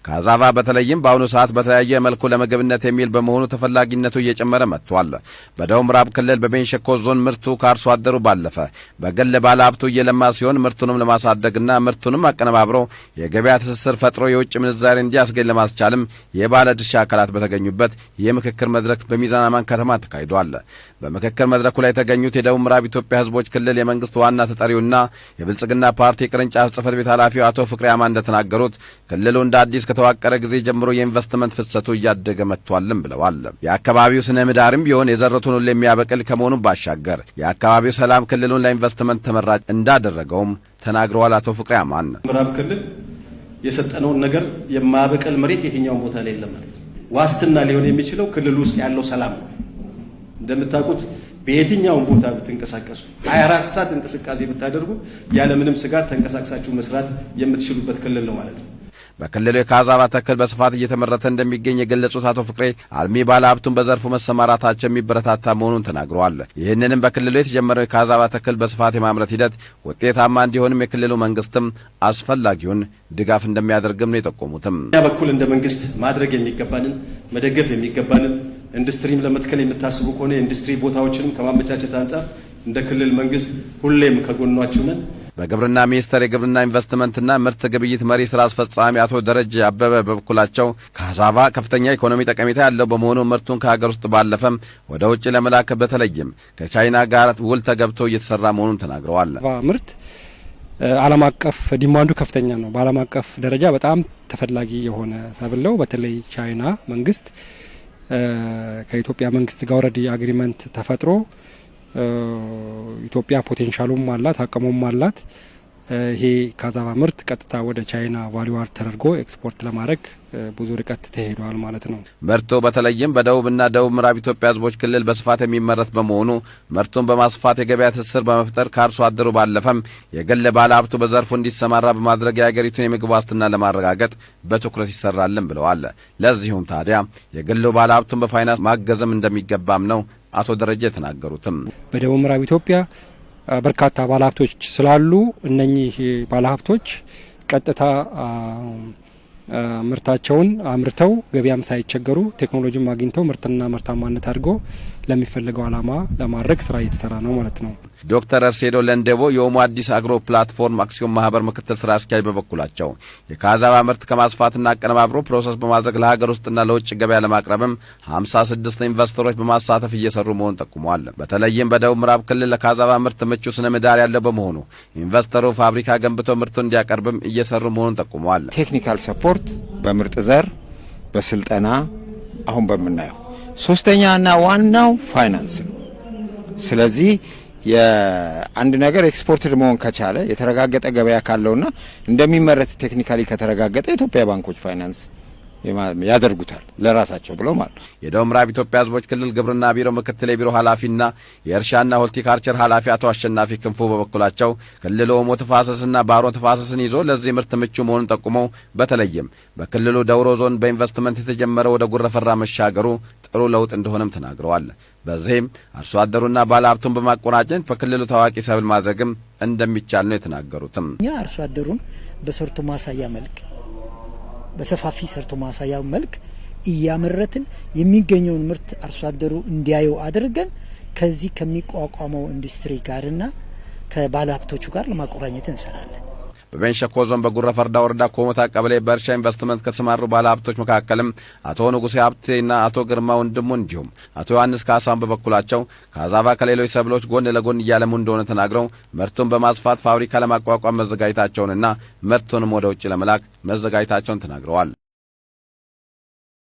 ካዛቫ በተለይም በአሁኑ ሰዓት በተለያየ መልኩ ለምግብነት የሚል በመሆኑ ተፈላጊነቱ እየጨመረ መጥቷል። በደቡብ ምዕራብ ክልል በቤንች ሸኮ ዞን ምርቱ ከአርሶ አደሩ ባለፈ በግል ባለሀብቱ እየለማ ሲሆን ምርቱንም ለማሳደግና ምርቱንም አቀነባብሮ የገበያ ትስስር ፈጥሮ የውጭ ምንዛሬ እንዲያስገኝ ለማስቻልም የባለ ድርሻ አካላት በተገኙበት የምክክር መድረክ በሚዛን አማን ከተማ ተካሂዷል። በምክክር መድረኩ ላይ የተገኙት የደቡብ ምዕራብ ኢትዮጵያ ሕዝቦች ክልል የመንግስት ዋና ተጠሪውና የብልጽግና ፓርቲ ቅርንጫፍ ጽሕፈት ቤት ኃላፊው አቶ ፍቅሬ አማን እንደተናገሩት ክልሉ እንደ አዲስ ከተዋቀረ ጊዜ ጀምሮ የኢንቨስትመንት ፍሰቱ እያደገ መጥቷልም ብለዋል። የአካባቢው ስነ ምህዳርም ቢሆን የዘሩትን ሁሉ የሚያበቅል ከመሆኑ ባሻገር የአካባቢው ሰላም ክልሉን ለኢንቨስትመንት ተመራጭ እንዳደረገውም ተናግረዋል። አቶ ፍቅሬ አማን ምዕራብ ክልል የሰጠነውን ነገር የማያበቅል መሬት የትኛውን ቦታ ላይ የለም ማለት ነው። ዋስትና ሊሆን የሚችለው ክልሉ ውስጥ ያለው ሰላም ነው። እንደምታውቁት በየትኛውም ቦታ ብትንቀሳቀሱ 24 ሰዓት እንቅስቃሴ ብታደርጉ ያለምንም ስጋት ተንቀሳቅሳችሁ መስራት የምትችሉበት ክልል ነው ማለት ነው። በክልሉ የካዛቫ ተክል በስፋት እየተመረተ እንደሚገኝ የገለጹት አቶ ፍቅሬ አልሚ ባለሀብቱን በዘርፉ መሰማራታቸው የሚበረታታ መሆኑን ተናግረዋል። ይህንንም በክልሉ የተጀመረው የካዛቫ ተክል በስፋት የማምረት ሂደት ውጤታማ እንዲሆንም የክልሉ መንግስትም አስፈላጊውን ድጋፍ እንደሚያደርግም ነው የጠቆሙትም። ያ በኩል እንደ መንግስት ማድረግ የሚገባንን መደገፍ የሚገባንን ኢንዱስትሪም ለመትከል የምታስቡ ከሆነ የኢንዱስትሪ ቦታዎችንም ከማመቻቸት አንጻር እንደ ክልል መንግስት ሁሌም ከጎናችሁ ነን። በግብርና ሚኒስቴር የግብርና ኢንቨስትመንትና ምርት ግብይት መሪ ስራ አስፈጻሚ አቶ ደረጀ አበበ በበኩላቸው ካዛቫ ከፍተኛ ኢኮኖሚ ጠቀሜታ ያለው በመሆኑ ምርቱን ከሀገር ውስጥ ባለፈም ወደ ውጭ ለመላክ በተለይም ከቻይና ጋር ውል ተገብቶ እየተሰራ መሆኑን ተናግረዋል። ምርት ዓለም አቀፍ ዲማንዱ ከፍተኛ ነው። በዓለም አቀፍ ደረጃ በጣም ተፈላጊ የሆነ ሰብል ነው። በተለይ ቻይና መንግስት ከኢትዮጵያ መንግስት ጋር ኦልሬዲ አግሪመንት ተፈጥሮ ኢትዮጵያ ፖቴንሻሉም አላት አቅሙም አላት። ይሄ ካዛቫ ምርት ቀጥታ ወደ ቻይና ቫልዩ አድ ተደርጎ ኤክስፖርት ለማድረግ ብዙ ርቀት ተሄዷል ማለት ነው። ምርቱ በተለይም በደቡብና ደቡብ ምዕራብ ኢትዮጵያ ሕዝቦች ክልል በስፋት የሚመረት በመሆኑ ምርቱን በማስፋት የገበያ ትስስር በመፍጠር ከአርሶ አደሩ ባለፈም የግል ባለሀብቱ በዘርፉ እንዲሰማራ በማድረግ የሀገሪቱን የምግብ ዋስትና ለማረጋገጥ በትኩረት ይሰራልን ብለዋል። ለዚሁም ታዲያ የግሉ ባለሀብቱን በፋይናንስ ማገዝም እንደሚገባም ነው አቶ ደረጀ የተናገሩትም። በደቡብ ምዕራብ ኢትዮጵያ በርካታ ባለሀብቶች ስላሉ እነኚህ ባለሀብቶች ቀጥታ ምርታቸውን አምርተው ገበያም ሳይቸገሩ ቴክኖሎጂም አግኝተው ምርትና ምርታማነት አድርጎ ለሚፈልገው ዓላማ ለማድረግ ስራ እየተሰራ ነው ማለት ነው። ዶክተር እርሴዶ ለንደቦ የኦሞ አዲስ አግሮ ፕላትፎርም አክሲዮን ማህበር ምክትል ስራ አስኪያጅ በበኩላቸው የካዛቫ ምርት ከማስፋትና አቀነባብሮ ፕሮሰስ በማድረግ ለሀገር ውስጥና ለውጭ ገበያ ለማቅረብም 56 ኢንቨስተሮች በማሳተፍ እየሰሩ መሆኑን ጠቁመዋል። በተለይም በደቡብ ምዕራብ ክልል ለካዛቫ ምርት ምቹ ስነ ምህዳር ያለው በመሆኑ ኢንቨስተሩ ፋብሪካ ገንብተው ምርቱን እንዲያቀርብም እየሰሩ መሆኑን ጠቁመዋል። ቴክኒካል ሰፖርት በምርጥ ዘር በስልጠና አሁን በመናየው ሶስተኛና ዋናው ፋይናንስ ነው። ስለዚህ የአንድ ነገር ኤክስፖርትድ መሆን ከቻለ የተረጋገጠ ገበያ ካለውና እንደሚመረት ቴክኒካሊ ከተረጋገጠ የኢትዮጵያ ባንኮች ፋይናንስ ያደርጉታል ለራሳቸው ብለው ማለት ነው። የደቡብ ምዕራብ ኢትዮጵያ ሕዝቦች ክልል ግብርና ቢሮ ምክትል የቢሮ ኃላፊና የእርሻና ሆልቲካልቸር ኃላፊ አቶ አሸናፊ ክንፉ በበኩላቸው ክልሉ ኦሞ ተፋሰስና ባሮ ተፋሰስን ይዞ ለዚህ ምርት ምቹ መሆኑን ጠቁመው በተለይም በክልሉ ደውሮ ዞን በኢንቨስትመንት የተጀመረ ወደ ጉረፈራ መሻገሩ ጥሩ ለውጥ እንደሆነም ተናግረዋል። በዚህም አርሶ አደሩና ባለሀብቱን በማቆናጨት በክልሉ ታዋቂ ሰብል ማድረግም እንደሚቻል ነው የተናገሩትም። እኛ አርሶ አደሩን በሰርቶ ማሳያ መልክ በሰፋፊ ሰርቶ ማሳያ መልክ እያመረትን የሚገኘውን ምርት አርሶ አደሩ እንዲያየው አድርገን ከዚህ ከሚቋቋመው ኢንዱስትሪ ጋርና ከባለሀብቶቹ ጋር ለማቆራኘት እንሰራለን። በቤንች ሸኮ ዞን በጉረፈርዳ ወረዳ ኮሞታ ቀበሌ በእርሻ ኢንቨስትመንት ከተሰማሩ ባለሀብቶች መካከልም አቶ ንጉሴ ሀብቴና አቶ ግርማ ወንድሙ እንዲሁም አቶ ዮሐንስ ካሳን በበኩላቸው ካዛቫ ከሌሎች ሰብሎች ጎን ለጎን እያለሙ እንደሆነ ተናግረው ምርቱን በማስፋት ፋብሪካ ለማቋቋም መዘጋጀታቸውንና ምርቱንም ወደ ውጭ ለመላክ መዘጋጀታቸውን ተናግረዋል።